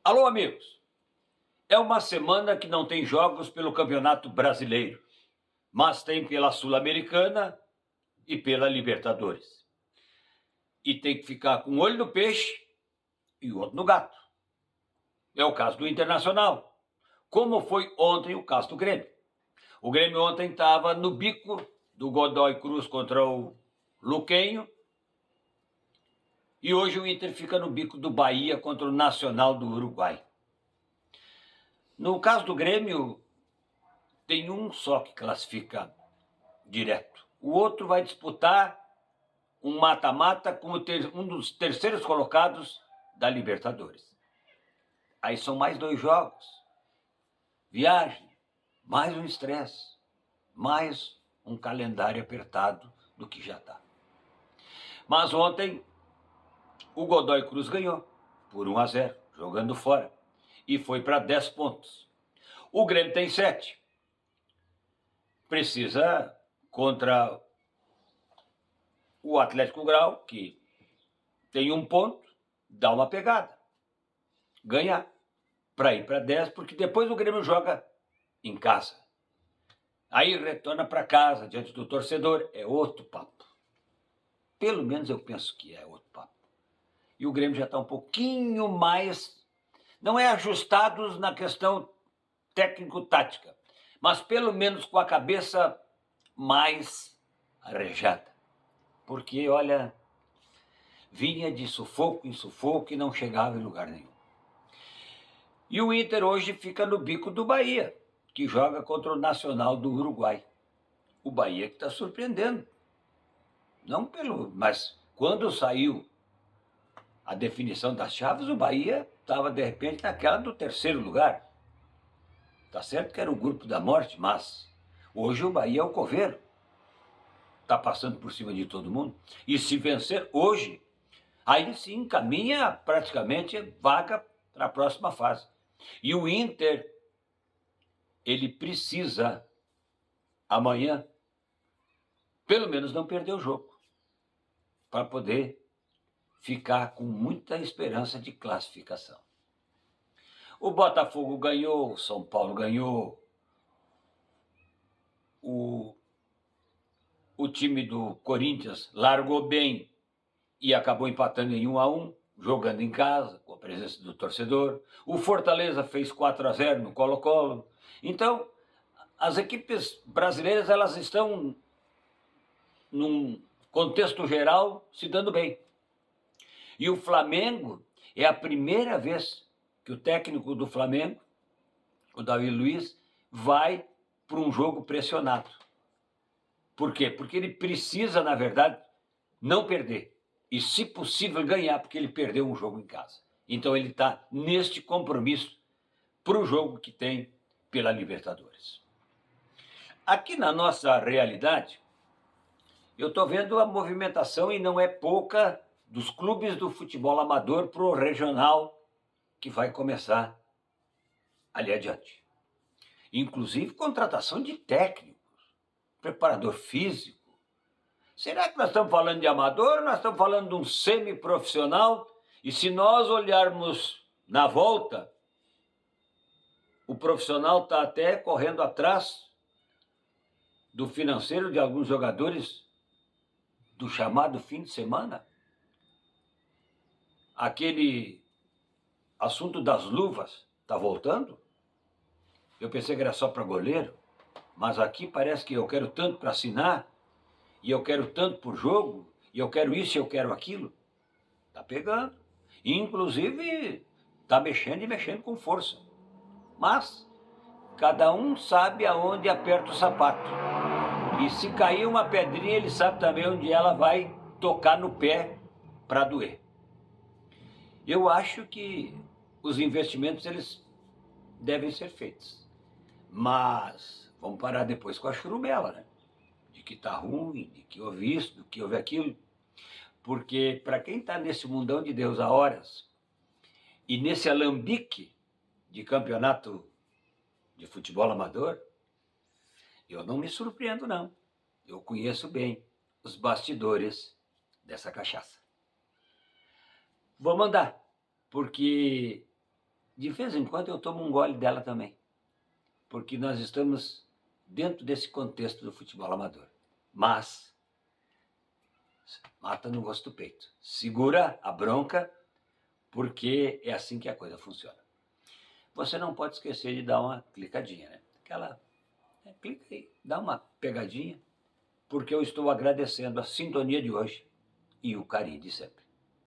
Alô, amigos! É uma semana que não tem jogos pelo Campeonato Brasileiro, mas tem pela Sul-Americana e pela Libertadores. E tem que ficar com um olho no peixe e o outro no gato. É o caso do Internacional, como foi ontem o caso do Grêmio. O Grêmio ontem estava no bico do Godoy Cruz contra o Luquenho, e hoje o Inter fica no bico do Bahia contra o Nacional do Uruguai. No caso do Grêmio, tem um só que classifica direto. O outro vai disputar um mata-mata com um dos terceiros colocados da Libertadores. Aí são mais 2 jogos, viagem, mais um estresse, mais um calendário apertado do que já está. Mas ontem o Godoy Cruz ganhou por 1-0, jogando fora, e foi para 10 pontos. O Grêmio tem 7. Precisa contra o Atlético Grau, que tem 1 ponto, dar uma pegada, ganhar, para ir para 10, porque depois o Grêmio joga em casa. Aí retorna para casa, diante do torcedor, é outro papo. Pelo menos eu penso que é outro papo. E o Grêmio já está um pouquinho mais, não é ajustados na questão técnico-tática, mas pelo menos com a cabeça mais arejada. Porque, olha, vinha de sufoco em sufoco e não chegava em lugar nenhum. E o Inter hoje fica no bico do Bahia, que joga contra o Nacional do Uruguai. O Bahia que está surpreendendo. Mas quando saiu a definição das chaves, o Bahia estava, de repente, naquela do 3º lugar. Tá certo que era o grupo da morte, mas hoje o Bahia é o coveiro. Está passando por cima de todo mundo. E se vencer hoje, aí sim caminha praticamente vaga para a próxima fase. E o Inter, ele precisa, amanhã, pelo menos não perder o jogo, para poder ficar com muita esperança de classificação. O Botafogo ganhou, o São Paulo ganhou, o time do Corinthians largou bem e acabou empatando em 1-1, jogando em casa, com a presença do torcedor. O Fortaleza fez 4-0 no Colo-Colo. Então, as equipes brasileiras, elas estão, num contexto geral, se dando bem. E o Flamengo, é a primeira vez que o técnico do Flamengo, o David Luiz, vai para um jogo pressionado. Por quê? Porque ele precisa, na verdade, não perder. E, se possível, ganhar, porque ele perdeu um jogo em casa. Então ele está neste compromisso para o jogo que tem pela Libertadores. Aqui na nossa realidade, eu estou vendo a movimentação, e não é pouca, dos clubes do futebol amador para o regional, que vai começar ali adiante. Inclusive contratação de técnicos, preparador físico. Será que nós estamos falando de amador ou nós estamos falando de um semiprofissional? E se nós olharmos na volta, o profissional está até correndo atrás do financeiro de alguns jogadores do chamado fim de semana. Aquele assunto das luvas está voltando. Eu pensei que era só para goleiro, mas aqui parece que eu quero tanto para assinar, e eu quero tanto por jogo, e eu quero isso e eu quero aquilo. Está pegando. Inclusive, está mexendo e mexendo com força. Mas cada um sabe aonde aperta o sapato. E se cair uma pedrinha, ele sabe também onde ela vai tocar no pé para doer. Eu acho que os investimentos, eles devem ser feitos. Mas vamos parar depois com a churumela, né? De que está ruim, de que houve isso, de que houve aquilo. Porque para quem está nesse mundão de Deus há horas, e nesse alambique de campeonato de futebol amador, eu não me surpreendo, não. Eu conheço bem os bastidores dessa cachaça. Vamos andar, porque de vez em quando eu tomo um gole dela também, porque nós estamos dentro desse contexto do futebol amador. Mas mata no gosto do peito, segura a bronca, porque é assim que a coisa funciona. Você não pode esquecer de dar uma clicadinha, né? Clica aí, dá uma pegadinha, porque eu estou agradecendo a sintonia de hoje e o carinho de sempre.